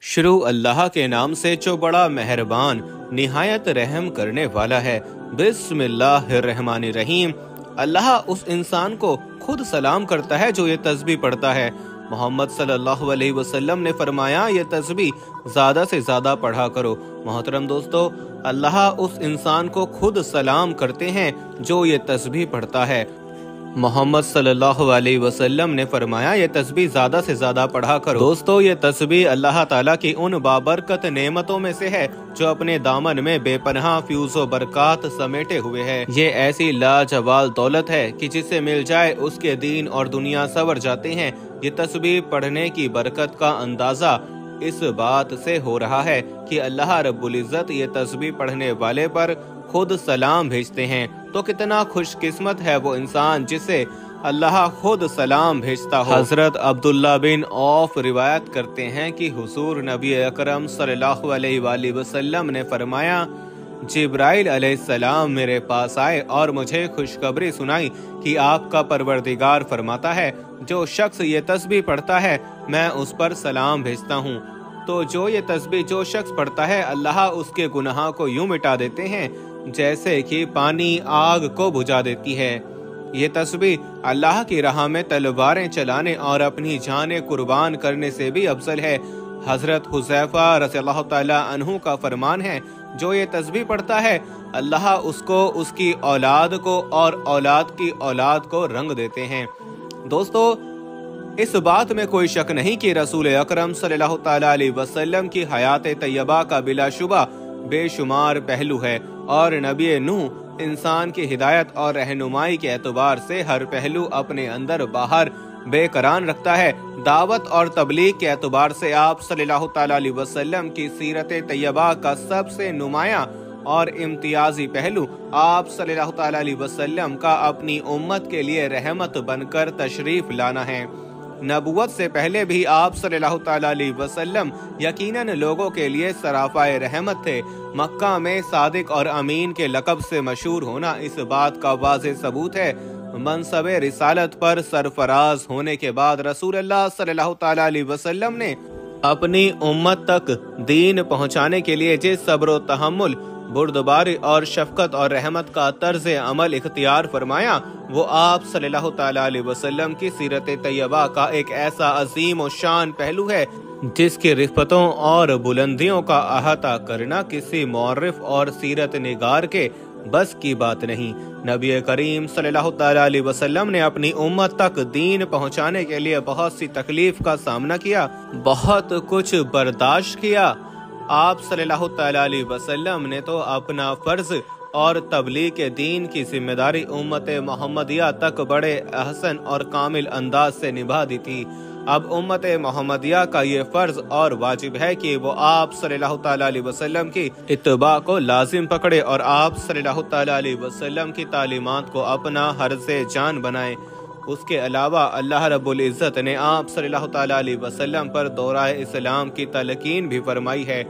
شروع اللہ کے نام سے جو بڑا مہربان نہایت رحم کرنے والا ہے۔ بسم اللہ الرحمن الرحیم۔ اللہ اس انسان کو خود سلام کرتا ہے جو یہ تسبیح پڑھتا ہے۔ محمد صلی اللہ علیہ وسلم نے فرمایا یہ تسبیح زیادہ سے زیادہ پڑھا کرو۔ محترم دوستو، اللہ اس انسان کو خود سلام کرتے ہیں جو یہ تسبیح پڑھتا ہے۔ محمد صلی اللہ علیہ وسلم نے فرمایا یہ تسبیح زیادہ سے زیادہ پڑھا کرو۔ دوستو، یہ تسبیح اللہ تعالیٰ کی ان بابرکت نعمتوں میں سے ہے جو اپنے دامن میں بے پناہ فیوز و برکات سمیٹے ہوئے ہے۔ یہ ایسی لاجوال دولت ہے کہ جسے مل جائے اس کے دین اور دنیا سنور جاتے ہیں۔ یہ تسبیح پڑھنے کی برکت کا اندازہ اس بات سے ہو رہا ہے کہ اللہ رب العزت یہ تسبیح پڑھنے والے پر خود سلام بھیجتے ہیں۔ تو کتنا خوش قسمت ہے وہ انسان جسے اللہ خود سلام بھیجتا ہو۔ حضرت عبداللہ بن عوف روایت کرتے ہیں کہ حضور نبی اکرم صلی اللہ علیہ وآلہ وسلم نے فرمایا، جبرائیل علیہ السلام میرے پاس آئے اور مجھے خوشخبری سنائی کہ آپ کا پروردگار فرماتا ہے جو شخص یہ تسبیح پڑھتا ہے میں اس پر سلام بھیجتا ہوں۔ تو جو یہ تسبیح جو شخص پڑھتا ہے اللہ اس کے گناہ کو یوں مٹا دیتے ہیں جیسے کہ پانی آگ کو بجھا دیتی ہے۔ یہ تسبیح اللہ کی راہ میں تلواریں چلانے اور اپنی جانیں قربان کرنے سے بھی افضل ہے۔ حضرت حذیفہ رضی اللہ تعالی عنہ کا فرمان ہے، جو یہ تسبیح پڑھتا ہے اللہ اس کو، اس کی اولاد کو اور اولاد کی اولاد کو رنگ دیتے ہیں۔ دوستو، اس بات میں کوئی شک نہیں کہ رسول اکرم صلی اللہ تعالی علیہ وسلم کی حیات طیبہ کا بلا شبہ بے شمار پہلو ہے، اور نبی نوح انسان کی ہدایت اور رہنمائی کے اعتبار سے ہر پہلو اپنے اندر باہر بے قرار رکھتا ہے۔ دعوت اور تبلیغ کے اعتبار سے آپ صلی اللہ تعالی علیہ وسلم کی سیرت طیبہ کا سب سے نمایاں اور امتیازی پہلو آپ صلی اللہ تعالی علیہ وسلم کا اپنی امت کے لیے رحمت بن کر تشریف لانا ہے۔ نبوت سے پہلے بھی آپ صلی اللہ تعالی علیہ وسلم یقیناً لوگوں کے لیے سراپائے رحمت تھے۔ مکہ میں صادق اور امین کے لقب سے مشہور ہونا اس بات کا واضح ثبوت ہے۔ منصب رسالت پر سرفراز ہونے کے بعد رسول اللہ صلی اللہ تعالی علیہ وسلم نے اپنی امت تک دین پہنچانے کے لیے جس صبر و تحمل، بردباری اور شفقت اور رحمت کا طرز عمل اختیار فرمایا، وہ آپ صلی اللہ تعالی علیہ وسلم کی سیرت طیبہ کا ایک ایسا عظیم و شان پہلو ہے جس کی رفتوں اور بلندیوں کا احاطہ کرنا کسی مورخ اور سیرت نگار کے بس کی بات نہیں۔ نبی کریم صلی اللہ تعالی علیہ وسلم نے اپنی امت تک دین پہنچانے کے لیے بہت سی تکلیف کا سامنا کیا، بہت کچھ برداشت کیا۔ آپ صلی اللہ تعالی علیہ وسلم نے تو اپنا فرض اور تبلیغ دین کی ذمہ داری امت محمدیہ تک بڑے احسن اور کامل انداز سے نبھا دی تھی۔ اب امت محمدیہ کا یہ فرض اور واجب ہے کہ وہ آپ صلی اللہ تعالی علیہ وسلم کی اتباع کو لازم پکڑے اور آپ صلی اللہ تعالی علیہ وسلم کی تعلیمات کو اپنا حرز جان بنائے۔ اس کے علاوہ اللہ رب العزت نے آپ صلی اللہ تعالی علیہ وسلم پر دورہ اسلام کی تلقین بھی فرمائی ہے۔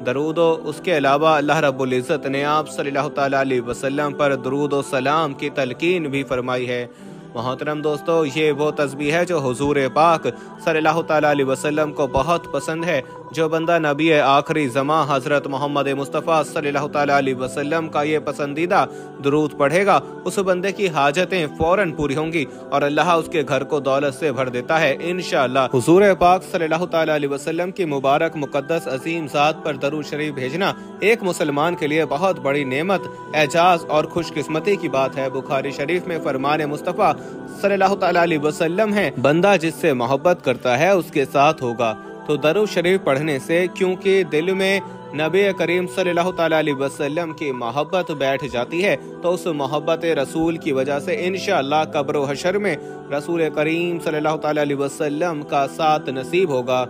درود و اس کے علاوہ اللہ رب العزت نے آپ صلی اللہ تعالی علیہ وسلم پر درود و سلام کی تلقین بھی فرمائی ہے۔ محترم دوستو، یہ وہ تسبیح ہے جو حضور پاک صلی اللہ تعالی علیہ وسلم کو بہت پسند ہے۔ جو بندہ نبی آخری زمان حضرت محمد مصطفیٰ صلی اللہ تعالی علیہ وسلم کا یہ پسندیدہ درود پڑھے گا، اس بندے کی حاجتیں فوراً پوری ہوں گی اور اللہ اس کے گھر کو دولت سے بھر دیتا ہے انشاءاللہ۔ حضور پاک صلی اللہ تعالی علیہ وسلم کی مبارک مقدس عظیم ذات پر درود شریف بھیجنا ایک مسلمان کے لیے بہت بڑی نعمت، اعزاز اور خوش قسمتی کی بات ہے۔ بخاری شریف میں فرمان مصطفیٰ صلی اللہ تعالی علیہ وسلم ہے، بندہ جس سے محبت کرتا ہے اس کے ساتھ ہوگا۔ تو درود شریف پڑھنے سے کیونکہ دل میں نبی کریم صلی اللہ تعالی علیہ وسلم کی محبت بیٹھ جاتی ہے، تو اس محبت رسول کی وجہ سے انشاءاللہ قبر و حشر میں رسول کریم صلی اللہ تعالی علیہ وسلم کا ساتھ نصیب ہوگا۔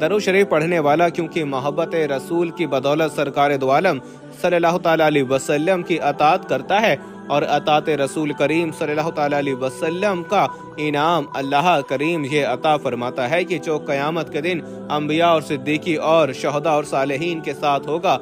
درود شریف پڑھنے والا کیونکہ محبت رسول کی بدولت سرکار دو عالم صلی اللہ تعالی علیہ وسلم کی اطاعت کرتا ہے، اور اطاعت رسول کریم صلی اللہ تعالی علیہ وسلم کا انعام اللہ کریم یہ عطا فرماتا ہے کہ جو قیامت کے دن انبیاء اور صدیقی اور شہداء اور صالحین کے ساتھ ہوگا،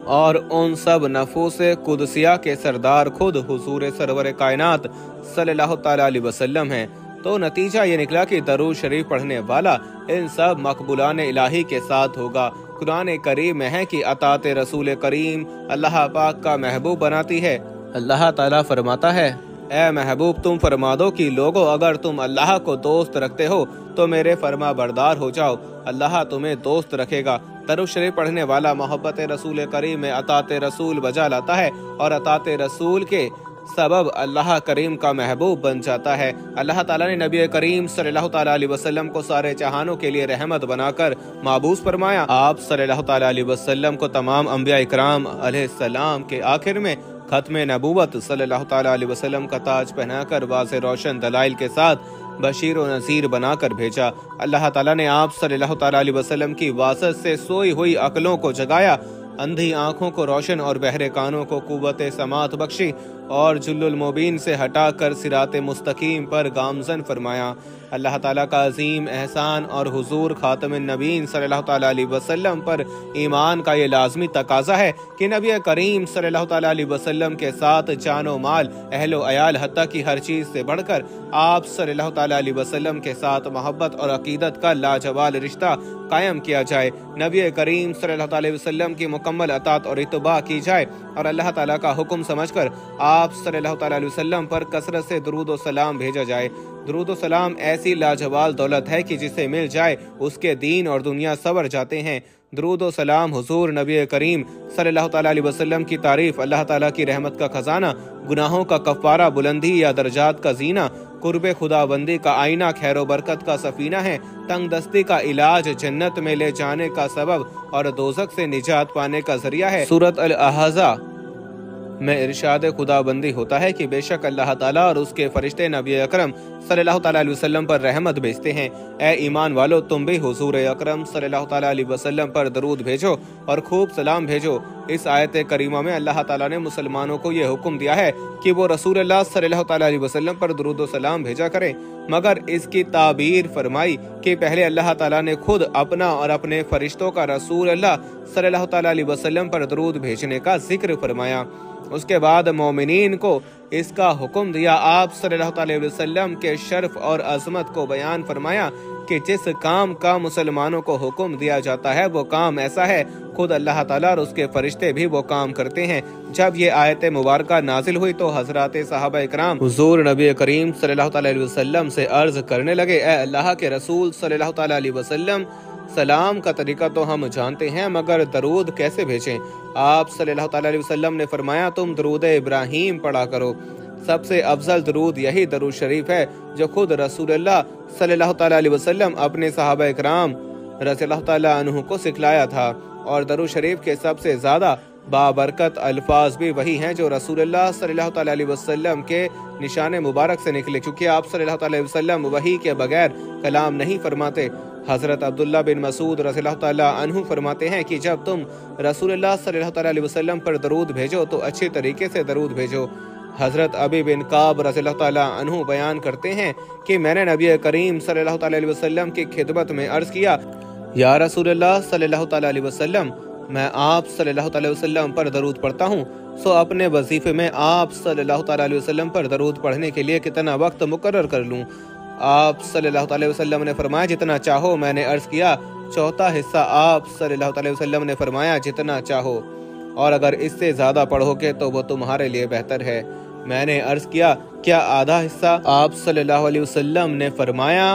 اور ان سب نفوس قدسیہ کے سردار خود حضور سرور کائنات صلی اللہ تعالی علیہ وسلم ہیں۔ तो नतीजा ये निकला कि दरूद शरीफ पढ़ने वाला इन सब मकबूलान इलाही के साथ होगा। कुरान करीम में है कि अतात रसूल करीम अल्लाह पाक का महबूब बनाती है। अल्लाह ताला फरमाता है, ए महबूब तुम फरमा दो कि लोगों अगर तुम अल्लाह को दोस्त रखते हो तो मेरे फरमा बरदार हो जाओ, अल्लाह तुम्हें दोस्त रखेगा। दरूद शरीफ पढ़ने वाला मोहब्बत रसूल करीम में अतात रसूल बजा लाता है और अतात रसूल के सबब अल्लाह करीम का महबूब बन जाता है। अल्लाह ताला ने नबी करीम सल्लल्लाहु अलैहि वसल्लम को सारे जहानों के लिए रहमत बनाकर माबूस फरमाया। आप सल्लल्लाहु अलैहि वसल्लम को तमाम अंबिया इकराम अलैहिस्सलाम के आखिर में खत्म नबूवत सल्लल्लाहु अलैहि वसल्लम का ताज पहनाकर वाज़े रोशन दलाइल के साथ बशीर और नज़ीर बनाकर भेजा। अल्लाह ताला ने आप सल्लल्लाहु अलैहि वसल्लम की वासत से सोई हुई अक्लों को जगाया, अंधी आंखों को रोशन और बहरे कानों को कुव्वत समात बख्शी और जुल्लुल मुबीन से हटाकर सिराते मुस्तकीम पर गामजन फरमाया। अल्लाह ताला का अजीम एहसान और हुजूर खातमुन नबीन सल्लल्लाहु अलैहि वसल्लम पर ईमान का ये लाजमी तकाजा है कि नबी करीम सल्लल्लाहु अलैहि वसल्लम के साथ जानो माल अहलो अयाल हत्ता की हर चीज से बढ़कर आप सल्लल्लाहु अलैहि वसल्लम के साथ मोहब्बत और अकीदत का लाजवाब रिश्ता कायम किया जाए। नबी करीम सल्लल्लाहु अलैहि वसल्लम की मुकम्मल अतात और इत्तबा की जाए और अल्लाह ताला का हुक्म समझकर आप सल्लल्लाहु अलैहि वसल्लम पर कसरत से दुरूद और सलाम भेजा जाए। दुरूद और सलाम ऐसी लाजवाब दौलत है कि जिसे मिल जाए उसके दीन और दुनिया सवर जाते हैं। दुरूद और सलाम हुजूर नबी करीम सल्लल्लाहु अलैहि वसल्लम की तारीफ, अल्लाह ताला की रहमत का खजाना, गुनाहों का कफ़ारा, बुलंदी या दर्जात का जीना, कुर्बे खुदाबंदी का आईना, खैरो बरकत का सफीना है, तंग दस्ती का इलाज, जन्नत में ले जाने का सबब और दोज़ख से निजात पाने का जरिया है। सूरत अल अहज़ा में इरशाद खुदाबंदी होता है कि बेशक अल्लाह ताला और उसके फरिश्ते नबी अकरम सल्लल्लाहु अलैहि वसल्लम पर रहमत भेजते हैं। ए ईमान वालो, तुम भी हुजूर अकरम सल्लल्लाहु अलैहि वसल्लम पर दरूद भेजो और खूब सलाम भेजो। इस आयत करीमा में अल्लाह ताला ने मुसलमानों को यह हुक्म दिया है कि वो रसूलुल्लाह सल्लल्लाहु अलैहि वसल्लम पर दरूद और सलाम भेजा करें, मगर इसकी ताबीर फरमाई कि पहले अल्लाह ताला ने खुद अपना और अपने फरिश्तों का रसूलुल्लाह सल्लल्लाहु अलैहि वसल्लम पर दरूद भेजने का जिक्र फरमाया। उसके बाद मोमिनीन को इसका हुक्म दिया। आप सल्लल्लाहु अलैहि वसल्लम के शर्फ और अजमत को बयान फरमाया कि जिस काम का मुसलमानों को हुक्म दिया जाता है वो काम ऐसा है, खुद अल्लाह ताला और उसके फरिश्ते भी वो काम करते हैं। जब ये आयत मुबारका नाजिल हुई तो हजरत साहबा इकराम हुजूर नबी करीम सल्लल्लाहु अलैहि वसल्लम से अर्ज करने लगे, ए अल्लाह के रसूल सल्लल्लाहु अलैहि वसल्लम, सलाम का तरीका तो हम जानते हैं मगर दरूद कैसे भेजें? आप सल्लल्लाहु अलैहि वसल्लम ने फरमाया, तुम दरूद इब्राहीम पढ़ा करो। सबसे अफजल दरूद यही दरूद शरीफ है जो खुद रसूलुल्लाह सल्लल्लाहु अलैहि वसल्लम अपने सहाबा इकराम रज़ियल्लाहु तआला अन्हु को सिखलाया था। और दरूद शरीफ के सबसे ज्यादा बाबरकत अल्फाज भी वही हैं जो रसूलुल्लाह सल्लल्लाहु अलैहि वसल्लम के निशान मुबारक से निकले, क्योंकि आप सल्लल्लाहु अलैहि वसल्लम वही के बगैर कलाम नहीं फरमाते। हजरत अब्दुल्ला बिन मसूद रज़ियल्लाहु तआला अन्हु फरमाते हैं कि जब तुम रसूलुल्लाह सल्लल्लाहु अलैहि वसल्लम पर दरूद भेजो तो अच्छे तरीके से दरूद भेजो। हजरत अबी बिन काब रज़ियल्लाहु तआला अन्हु बयान करते हैं कि मैंने नबी करीम सल्लल्लाहु अलैहि वसल्लम की खिदमत में अर्ज किया, या रसूलुल्लाह सल्लल्लाहु अलैहि वसल्लम, मैं आप सल्लल्लाहु अलैहि वसल्लम पर दरूद पढ़ता हूँ, सो अपने वजीफे में आप सल्लल्लाहु अलैहि वसल्लम पर दरूद पढ़ने के लिए कितना वक्त मुकर्रर कर लूँ? आप सल्लल्लाहु अलैहि वसल्लम ने फरमाया, जितना चाहो। मैंने अर्ज किया, चौथा हिस्सा? आप सल्लल्लाहु अलैहि वसल्लम ने फरमाया, जितना चाहो, और अगर इससे ज्यादा पढ़ोगे तो वो तुम्हारे लिए बेहतर है। मैंने अर्ज किया, क्या आधा हिस्सा? आप सल्लल्लाहु अलैहि वसल्लम ने फरमाया,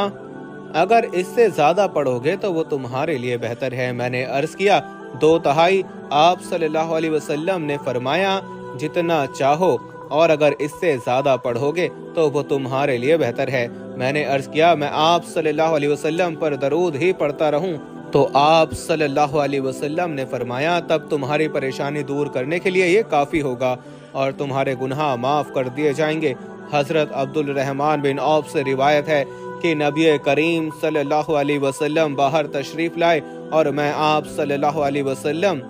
अगर इससे ज्यादा पढ़ोगे तो वो तुम्हारे लिए बेहतर है। मैंने अर्ज किया, 2/3? आप सल्लल्लाहु अलैहि वसल्लम ने फरमाया, जितना चाहो, और अगर इससे ज्यादा पढ़ोगे तो वो तुम्हारे लिए बेहतर है। मैंने अर्ज किया, मैं आप सल्लल्लाहु अलैहि वसल्लम पर दरूद ही पढ़ता रहूं? तो आप सल्लल्लाहु अलैहि वसल्लम ने फरमाया, तब तुम्हारी परेशानी दूर करने के लिए ये काफी होगा और तुम्हारे गुनाह माफ कर दिए जाएंगे। हजरत अब्दुल रहमान बिन औफ से रिवायत है कि नबी करीम सल्लल्लाहु अलैहि वसल्लम बाहर तशरीफ लाए और मैं आप सल्लल्लाहु अलैहि वसल्लम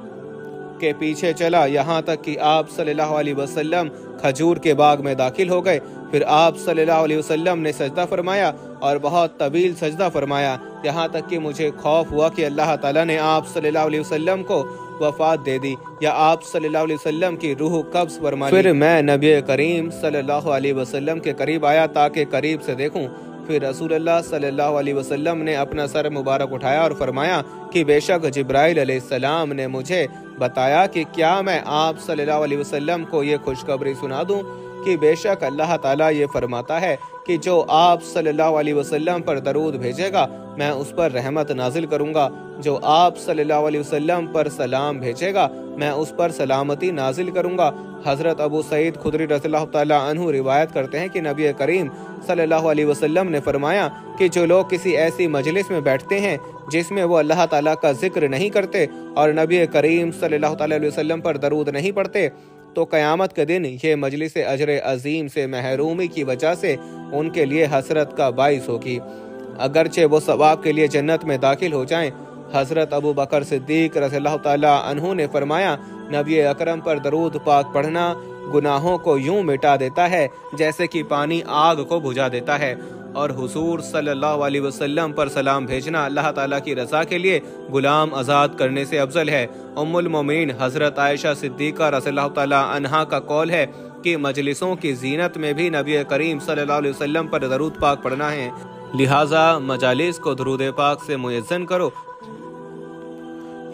के पीछे चला, यहाँ तक कि आप सल्लल्लाहु अलैहि वसल्लम खजूर के बाग में दाखिल हो गए। फिर आप सल्लल्लाहु अलैहि वसल्लम ने सजदा फरमाया और बहुत तवील सजदा फरमाया, यहाँ तक कि मुझे खौफ हुआ कि अल्लाह ताला ने आप सल्लल्लाहु अलैहि वसल्लम को वफात दे दी या आप सल्लल्लाहु अलैहि वसल्लम की रूह कब्ज़ फरमा ली। फिर मैं नबी करीम सल्लल्लाहु अलैहि वसल्लम के करीब आया ताकि करीब से देखूं। फिर रसूलुल्लाह सल्लल्लाहु अलैहि वसल्लम ने अपना सर मुबारक उठाया और फरमाया कि बेशक जिब्राइल अलैहिस्सलाम ने मुझे बताया कि क्या मैं आप सल्लल्लाहु अलैहि वसल्लम को ये खुशखबरी सुना दूं कि बेशक अल्लाह ताला ये फरमाता है कि जो आप सल्लल्लाहु अलैहि वसल्लम पर दरूद भेजेगा मैं उस पर रहमत नाजिल करूंगा, जो आप सल्लल्लाहु अलैहि वसल्लम पर सलाम भेजेगा मैं उस पर सलामती नाजिल करूंगा। हजरत अबू सईद खुदरी रज़ियल्लाहु ताला अन्हु रिवायत करते हैं कि नबी करीम सल्लल्लाहु अलैहि वसल्लम ने फरमाया कि जो लोग किसी ऐसी मजलिस में बैठते हैं जिसमें वो अल्लाह ताला का जिक्र नहीं करते और नबी करीम सल्लल्लाहु अलैहि वसल्लम पर दरूद नहीं पढ़ते, तो क़यामत के दिन ये मजलिस अजर अजीम से महरूमी की वजह से उनके लिए हसरत का बाइस होगी, अगरचे वो सवाब के लिए जन्नत में दाखिल हो जाएं। हजरत अबू बकर सिद्दीक रज़ियल्लाहु ताला अन्हु ने फरमाया, नबी अकरम पर दरूद पाक पढ़ना गुनाहों को यूं मिटा देता है जैसे कि पानी आग को बुझा देता है, और हुजूर सल्लल्लाहु अलैहि वसल्लम पर सलाम भेजना अल्लाह ताला की रज़ा के लिए गुलाम आज़ाद करने से अफजल है। उम्मुल मोमिनीन हजरत आयशा सिद्दीका रज़ियल्लाहु ताला अन्हा का कौल है कि मजलिसों की जीनत में भी नबी करीम सल्लल्लाहु अलैहि वसल्लम पर दरूद पाक पढ़ना है, लिहाजा मजालिस को दरूद पाक से मुयज्जन करो।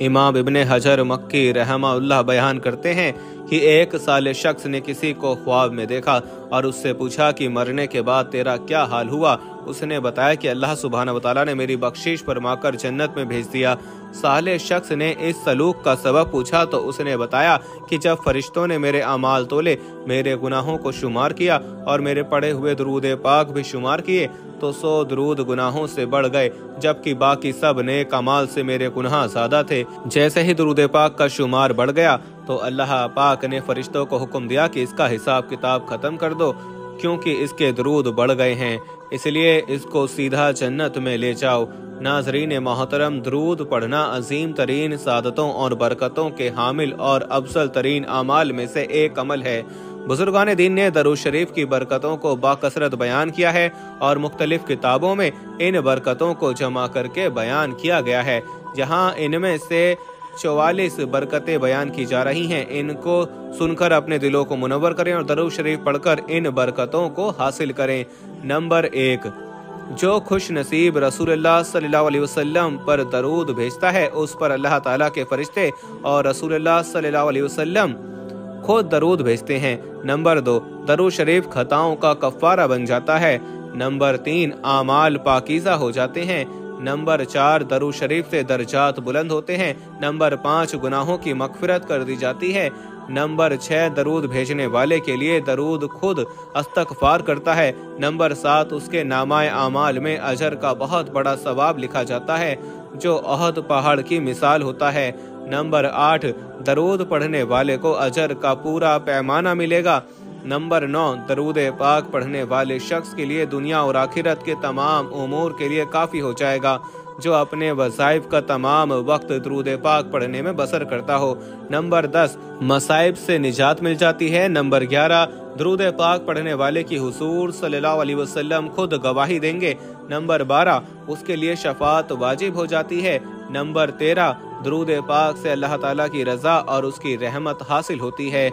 इमाम इब्ने हजर मक्की रहमहुल्लाह बयान करते हैं कि एक साले शख्स ने किसी को ख्वाब में देखा और उससे पूछा कि मरने के बाद तेरा क्या हाल हुआ। उसने बताया कि अल्लाह सुब्हानहू व तआला ने मेरी बख्शिश फरमाकर जन्नत में भेज दिया। साले शख्स ने इस सलूक का सबब पूछा तो उसने बताया कि जब फरिश्तों ने मेरे अमाल तोले, मेरे गुनाहों को शुमार किया और मेरे पढ़े हुए दरूद पाक भी शुमार किए तो 100 दरूद गुनाहों से बढ़ गए, जबकि बाकी सब नेक अमाल से मेरे गुनाह ज्यादा थे। जैसे ही दरूद पाक का शुमार बढ़ गया तो अल्लाह पाक ने फरिश्तों को हुक्म दिया कि इसका हिसाब किताब खत्म कर दो, क्योंकि इसके दरूद बढ़ गए हैं, इसलिए इसको सीधा जन्नत में ले जाओ। नाज़रीन मोहतरम, दरूद पढ़ना अजीम तरीन सादतों और बरकतों के हामिल और अफजल तरीन अमाल में से एक अमल है। बुजुर्गान दीन ने दरूद शरीफ की बरकतों को बाकसरत बयान किया है और मुख्तलिफ किताबों में इन बरकतों को जमा करके बयान किया गया है। जहाँ इनमें से 44 बरकतें बयान की जा रही हैं, इनको सुनकर अपने दिलों को मुनव्वर करें और दरूद शरीफ पढ़कर इन बरकतों को हासिल करें। नंबर 1, जो खुश नसीब रसूलुल्लाह सल्लल्लाहु अलैहि वसल्लम पर दरूद भेजता है उस पर अल्लाह ताला के फरिश्ते और रसूलुल्लाह सल्लल्लाहु अलैहि वसल्लम खुद दरूद भेजते हैं। नंबर 2, दरूद शरीफ खताओं का कफ़ारा बन जाता है। नंबर 3, आमाल पाकीज़ा हो जाते हैं। नंबर 4, दरूद शरीफ से दर्जात बुलंद होते हैं। नंबर 5, गुनाहों की मग़फ़िरत कर दी जाती है। नंबर 6, दरूद भेजने वाले के लिए दरूद खुद इस्तग़फ़ार करता है। नंबर 7, उसके नामाए आमाल में अजर का बहुत बड़ा सवाब लिखा जाता है जो अहद पहाड़ की मिसाल होता है। नंबर 8, दरूद पढ़ने वाले को अजर का पूरा पैमाना मिलेगा। नंबर 9, दरूद पाक पढ़ने वाले शख्स के लिए दुनिया और आखिरत के तमाम उमूर के लिए काफ़ी हो जाएगा, जो अपने वज़ाइफ का तमाम वक्त दरूद पाक पढ़ने में बसर करता हो। नंबर 10, मसाइब से निजात मिल जाती है। नंबर 11, दरूद पाक पढ़ने वाले की हुजूर सल्लल्लाहु अलैहि वसल्लम खुद गवाही देंगे। नंबर 12, उसके लिए शफाअत वाजिब हो जाती है। नंबर 13, दरूद पाक से अल्लाह ताला की रज़ा और उसकी रहमत हासिल होती है।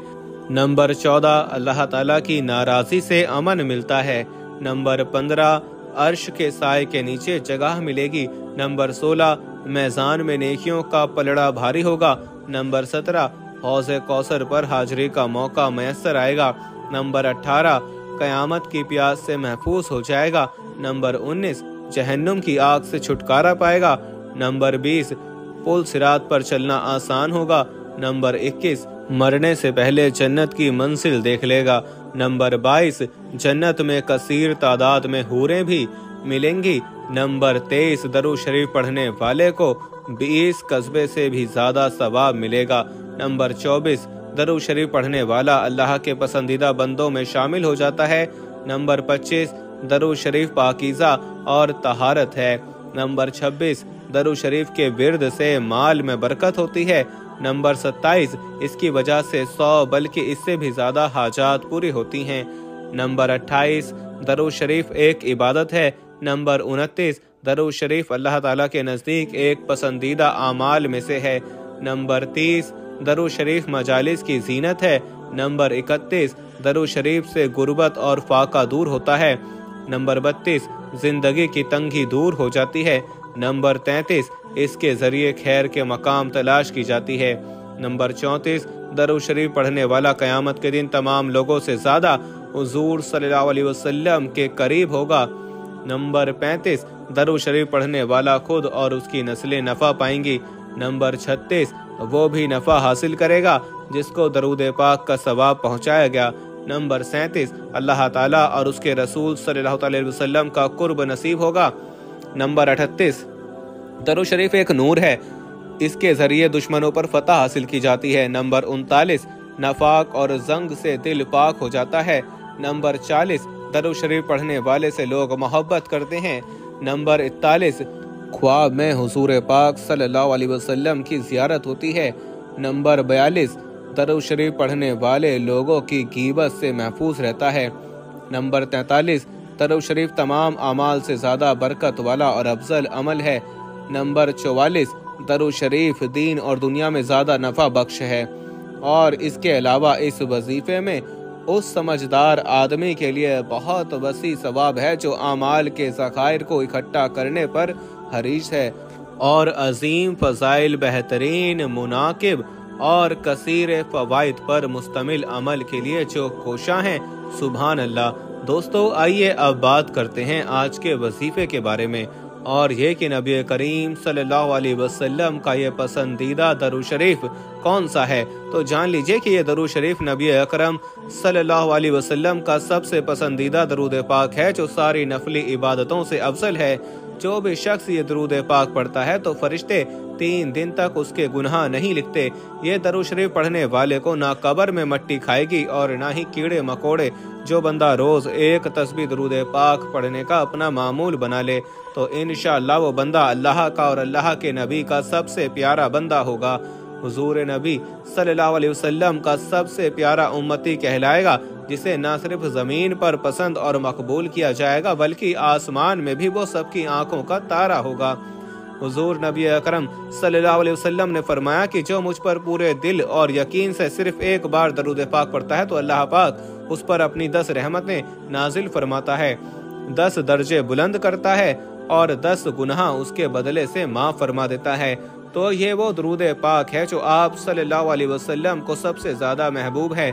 नंबर 14, अल्लाह ताला की नाराज़ी से अमन मिलता है। नंबर 15, अर्श के साए के नीचे जगह मिलेगी। नंबर 16, मैज़ान में नेकियों का पलड़ा भारी होगा। नंबर 17, हौज़ कौसर पर हाजिरी का मौका मैसर आएगा। नंबर 18, क़यामत की प्यास से महफूज हो जाएगा। नंबर 19, जहन्नुम की आग से छुटकारा पाएगा। नंबर 20, पुल सिरात पर चलना आसान होगा। नंबर 21, मरने से पहले जन्नत की मंजिल देख लेगा। नंबर 22, जन्नत में कसीर तादाद में हूरें भी मिलेंगी। नंबर 23, दरूद शरीफ पढ़ने वाले को 20 कस्बे से भी ज्यादा सवाब मिलेगा। नंबर 24, दरूद शरीफ पढ़ने वाला अल्लाह के पसंदीदा बंदों में शामिल हो जाता है। नंबर 25, दरूद शरीफ पाकीज़ा और तहारत है। नंबर 26, दरूद शरीफ के विर्द से माल में बरकत होती है। नंबर 27, इसकी वजह से 100 बल्कि इससे भी ज्यादा हाजात पूरी होती हैं। नंबर 28, दरूद शरीफ एक इबादत है। नंबर 29, दरूद शरीफ अल्लाह ताला के नज़दीक एक पसंदीदा आमाल में से है। नंबर 30, दरूद शरीफ मजालिस की जीनत है। नंबर 31, दरूद शरीफ से गुर्बत और फाका दूर होता है। नंबर 32 जिंदगी की तंगी दूर हो जाती है। नंबर 33 इसके जरिए खैर के मकाम तलाश की जाती है। नंबर 34 दरूद शरीफ पढ़ने वाला क़यामत के दिन तमाम लोगों से ज्यादा हुजूर सल्लल्लाहु अलैहि वसल्लम के करीब होगा। नंबर 35 दरूद शरीफ पढ़ने वाला खुद और उसकी नस्लें नफ़ा पाएंगी। नंबर 36 वो भी नफ़ा हासिल करेगा जिसको दरूद पाक का सवाब पहुँचाया गया। नंबर 37 अल्लाह ताला और उसके रसूल सल्लल्लाहु अलैहि वसल्लम का कुर्ब नसीब होगा। नंबर 38 दरूद शरीफ एक नूर है, इसके जरिए दुश्मनों पर फतह हासिल की जाती है। नंबर 39 नफाक और जंग से दिल पाक हो जाता है। नंबर 40 दरूद शरीफ पढ़ने वाले से लोग मोहब्बत करते हैं। नंबर 41 ख्वाब में हुजूर पाक सल्लल्लाहु अलैहि वसल्लम की ज़ियारत होती है। नंबर 42 दरूद शरीफ पढ़ने वाले लोगों की गीबत से महफूज रहता है। नंबर 43 दरूद शरीफ तमाम अमाल से ज़्यादा बरकत वाला और अफजल अमल है। नंबर 44 दरूद शरीफ दीन और दुनिया में ज़्यादा नफ़ा बख्श है और इसके अलावा इस वजीफे में उस समझदार आदमी के लिए बहुत वसी सवाब है जो अमाल के ज़खायर को इकट्ठा करने पर हरीस है और अजीम फ़ज़ाइल बेहतरीन मुनाकिब और कसीर फ़वाइद पर मुश्तमिल अमल के लिए जो कोशां हैं। सुभान अल्लाह। दोस्तों आइए अब बात करते हैं आज के वजीफे के बारे में और ये कि नबी करीम सल्लल्लाहु अलैहि वसल्लम का ये पसंदीदा दरूद शरीफ कौन सा है। तो जान लीजिए कि ये दरूद शरीफ नबी अकरम सल्लल्लाहु अलैहि वसल्लम का सबसे पसंदीदा दरूद पाक है जो सारी नफली इबादतों से अफजल है। जो भी शख्स ये दरूद पाक पढ़ता है तो फरिश्ते 3 दिन तक उसके गुनाह नहीं लिखते। ये दरूद शरीफ पढ़ने वाले को ना कब्र में मट्टी खाएगी और ना ही कीड़े मकोड़े। जो बंदा रोज एक तस्बीह दरूद पाक पढ़ने का अपना मामूल बना ले तो इंशाअल्लाह वो बंदा अल्लाह का और अल्लाह के नबी का सबसे प्यारा बंदा होगा। हुजूर नबी सल्लल्लाहु अलैहि वसल्लम का सबसे प्यारा उम्मती कहलाएगा जिसे न सिर्फ जमीन पर पसंद और मकबूल किया जाएगा बल्कि आसमान में भी वो सबकी आंखों का तारा होगा। हुजूर नबी अकरम सल्लल्लाहु अलैहि वसल्लम ने फरमाया कि जो मुझ पर पूरे दिल और यकीन से सिर्फ एक बार दरूद पाक पढ़ता है तो अल्लाह पाक उस पर अपनी 10 रहमतें नाजिल फरमाता है, 10 दर्जे बुलंद करता है और 10 गुनाह उसके बदले से माफ फरमा देता है। तो ये वो दरूद पाक है जो आप सल्लल्लाहु अलैहि वसल्लम को सबसे ज्यादा महबूब है।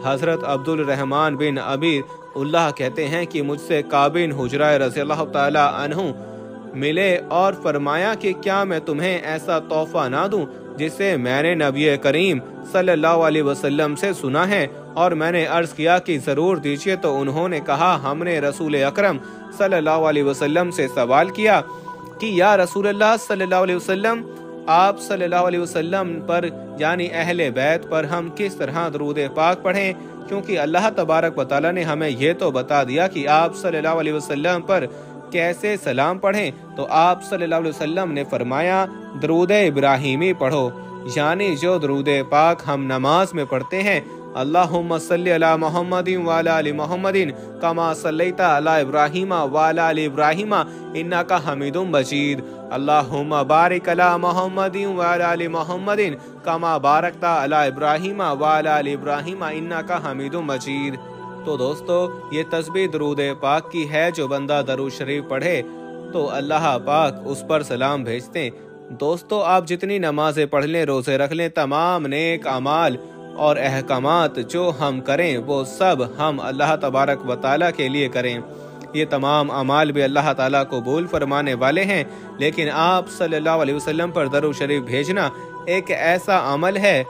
हजरत अब्दुल रहमान बिन अबी उल्लाह कहते हैं कि मुझसे काबिन हुजरा रज़ियल्लाहु ताला अन्हु मिले और फरमाया कि क्या मैं तुम्हें ऐसा तोहफा ना दूं जिसे मैंने नबी करीम सल्लल्लाहु अलैहि वसल्लम से सुना है। और मैंने अर्ज किया कि जरूर दीजिए। तो उन्होंने कहा हमने रसूल अकरम सल्लल्लाहु अलैहि वसल्लम से सवाल किया कि या रसूल अल्लाह सल्लल्लाहु अलैहि वसल्लम आप सल्लल्लाहु अलैहि वसल्लम पर यानी अहले बैत पर हम किस तरह दरूद पाक पढ़ें, क्योंकि अल्लाह तबारक व तआला ने हमें ये तो बता दिया कि आप सल्लल्लाहु अलैहि वसल्लम पर कैसे सलाम पढ़ें। तो आप सल्लल्लाहु अलैहि वसल्लम ने फरमाया दरूद इब्राहिमी पढ़ो, यानी जो दरूद पाक हम नमाज में पढ़ते हैं अल्लाहुम्मा सल्ली अला मुहम्मदिन व अला आलि मुहम्मदिन कमा सल्लैता अला इब्राहीम व अला आलि इब्राहीम इन्नका हमीदुम मजीद। अल्लाहुम्मा बारिक अला मुहम्मदिन व अला आलि मुहम्मदिन कमा बारकता अला इब्राहीम व अला आलि इब्राहीम इन्नका हमीदुम मजीद। तो दोस्तों ये तस्बीह दरूद पाक की है। जो बंदा दरूद शरीफ पढ़े तो अल्लाह पाक उस पर सलाम भेजते। दोस्तों आप जितनी नमाजें पढ़ लें, रोजे रख लें, तमाम नेक अमाल और अहकामात जो हम करें वो सब हम अल्लाह तबारक व तआला के लिए करें। ये तमाम अमाल भी अल्लाह ताला कबूल फरमाने वाले हैं। लेकिन आप सल्लल्लाहु अलैहि वसल्लम पर दरूद शरीफ भेजना एक ऐसा अमल है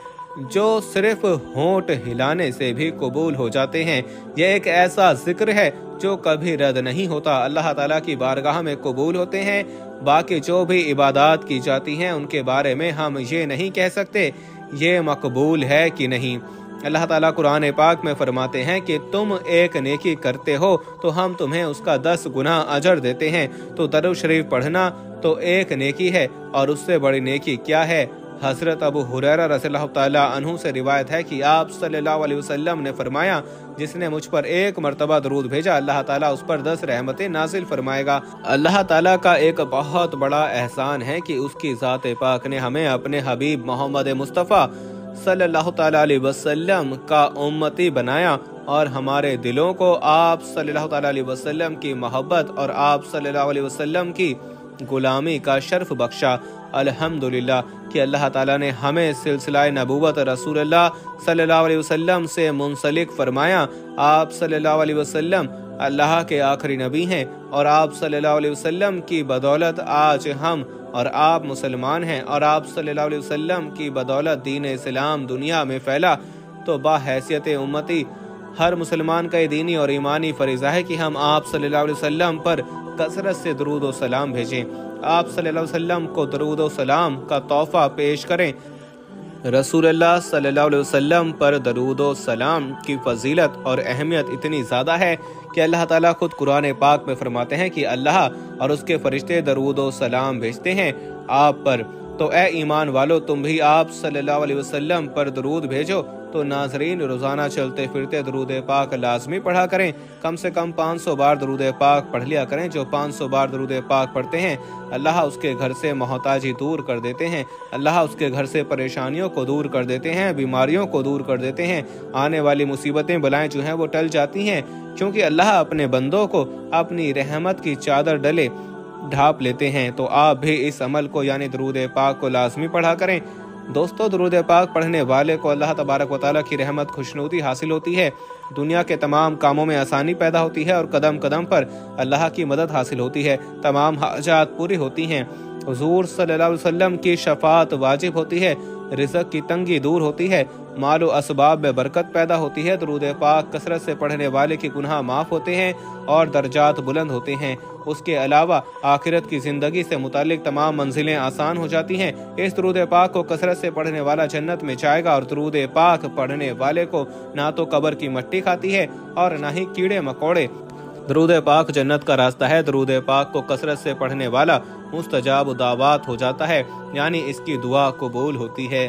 जो सिर्फ होंठ हिलाने से भी कबूल हो जाते हैं। यह एक ऐसा जिक्र है जो कभी रद्द नहीं होता, अल्लाह ताला की बारगाह में कबूल होते हैं। बाकी जो भी इबादत की जाती हैं उनके बारे में हम ये नहीं कह सकते ये मकबूल है कि नहीं। अल्लाह ताला कुरान पाक में फरमाते हैं कि तुम एक नेकी करते हो तो हम तुम्हें उसका 10 गुना अजर देते हैं। तो दरूद शरीफ पढ़ना तो एक नेकी है और उससे बड़ी नेकी क्या है। हजरत अबू हुरैरा रज़ियल्लाहु ताला अन्हु से रिवायत है कि आप सल्लल्लाहु अलैहि वसल्लम ने फरमाया जिसने मुझ पर एक मर्तबा दरूद भेजा अल्लाह ताला उस पर 10 रहमतें नाजिल फरमाएगा। अल्लाह ताला का एक बहुत बड़ा एहसान है कि उसकी ज़ात पाक ने हमें अपने हबीब मोहम्मद मुस्तफ़ा सल्लल्लाहु ताला अलैहि वसल्लम का उम्मती बनाया और हमारे दिलों को आप सल्लल्लाहु ताला अलैहि वसल्लम की मोहब्बत और आप सल्लल्लाहु अलैहि वसल्लम की गुलामी का शर्फ बख्शा। अल्हम्दुलिल्लाह कि अल्लाह ताला ने हमें सिलसिला नबूवत रसूलुल्लाह सल्लल्लाहु अलैहि वसल्लम से मुंसलिक फरमाया। आप सल्लल्लाहु अलैहि वसल्लम अल्लाह के आखिरी नबी हैं और आप सल्लल्लाहु अलैहि वसल्लम की बदौलत आज हम और आप मुसलमान हैं और आप सल्लल्लाहु अलैहि वसल्लम की बदौलत दीन इस्लाम दुनिया में फैला। तो बाहैसियत उम्मती हर मुसलमान का ये दीनी और ईमानी फरीज़ा है कि हम आप सल्लल्लाहु अलैहि वसल्लम पर कसरत से दरूद और सलाम भेजें, आप सल्लल्लाहु अलैहि वसल्लम को दरूद और सलाम का तोहफा पेश करें। रसूलुल्लाह सल्लल्लाहु अलैहि वसल्लम पर दरूद और सलाम की फजीलत और अहमियत इतनी ज़्यादा है कि अल्लाह ताला खुद कुरान पाक में फरमाते हैं कि अल्लाह और उसके फरिश्ते दरूद और सलाम भेजते हैं आप पर। तो ए ईमान वालो, तुम भी आप सल्लल्लाहु अलैहि वसल्लम पर दरूद भेजो। तो नाजरीन, रोज़ाना चलते फिरते दरूद पाक लाजमी पढ़ा करें। कम से कम 500 बार दरूद पाक पढ़ लिया करें। जो 500 बार दरूद पाक पढ़ते हैं, अल्लाह उसके घर से मोहताजी दूर कर देते हैं, अल्लाह उसके घर से परेशानियों को दूर कर देते हैं, बीमारियों को दूर कर देते हैं, आने वाली मुसीबतें बलाएं जो हैं वो टल जाती हैं, क्योंकि अल्लाह अपने बंदों को अपनी रहमत की चादर डले ढाप लेते हैं। तो आप भी इस अमल को यानी दरूद पाक को लाजमी पढ़ा करें। दोस्तों, दरूद पाक पढ़ने वाले को अल्लाह तबारक व तआला की रहमत खुशनुदी हासिल होती है, दुनिया के तमाम कामों में आसानी पैदा होती है और कदम कदम पर अल्लाह की मदद हासिल होती है, तमाम हाजात पूरी होती हैं, हुजूर सल्लल्लाहु अलैहि वसल्लम की शफाअत वाजिब होती है, रिज़्क़ की तंगी दूर होती है, मालो असबाब में बरकत पैदा होती है। दरूद पाक कसरत से पढ़ने वाले के गुनाह माफ़ होते हैं और दर्जात बुलंद होते हैं। उसके अलावा आखिरत की ज़िंदगी से मुतालिक तमाम मंजिलें आसान हो जाती हैं। इस दरूद पाक को कसरत से पढ़ने वाला जन्नत में जाएगा और दरूद पाक पढ़ने वाले को ना तो कब्र की मट्टी खाती है और ना ही कीड़े मकोड़े। दरूद पाक जन्नत का रास्ता है। दरूद पाक को कसरत से पढ़ने वाला मुस्तजाब दावत हो जाता है, यानी इसकी दुआ कबूल होती है,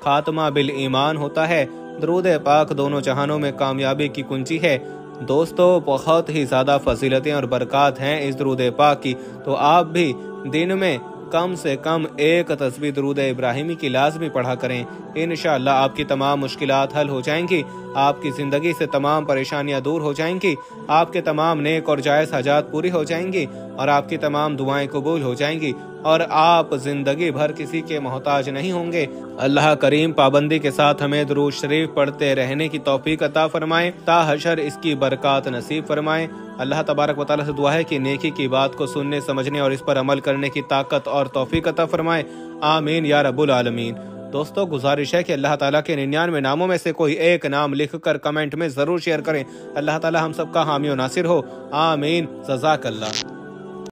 खात्मा बिल ईमान होता है। दरूद पाक दोनों जहानों में कामयाबी की कुंजी है। दोस्तों, बहुत ही ज़्यादा फजीलतें और बरक़ात हैं इस दरूद पाक की। तो आप भी दिन में कम से कम एक तस्बीह दरूद इब्राहिमी की लाजमी पढ़ा करें। इंशाअल्लाह आपकी तमाम मुश्किलात हल हो जाएंगी, आपकी ज़िंदगी से तमाम परेशानियां दूर हो जाएंगी, आपके तमाम नेक और जायज़ हाजात पूरी हो जाएंगी और आपकी तमाम दुआएं कबूल हो जाएंगी और आप ज़िंदगी भर किसी के मोहताज नहीं होंगे। अल्लाह करीम पाबंदी के साथ हमें दुरूद शरीफ पढ़ते रहने की तौफीक अता फरमाए, ता हशर इसकी बरकत नसीब फरमाए। अल्लाह तबारक व तआला से दुआ है कि नेकी की बात को सुनने, समझने और इस पर अमल करने की ताकत और तौफीक अता फरमाए। आमीन या रब्बुल आलमीन। दोस्तों, गुजारिश है कि अल्लाह ताला के 99 नामों में से कोई एक नाम लिखकर कमेंट में ज़रूर शेयर करें। अल्लाह ताला हम सबका हामी और नासिर हो। आमीन। जज़ाकल्लाह।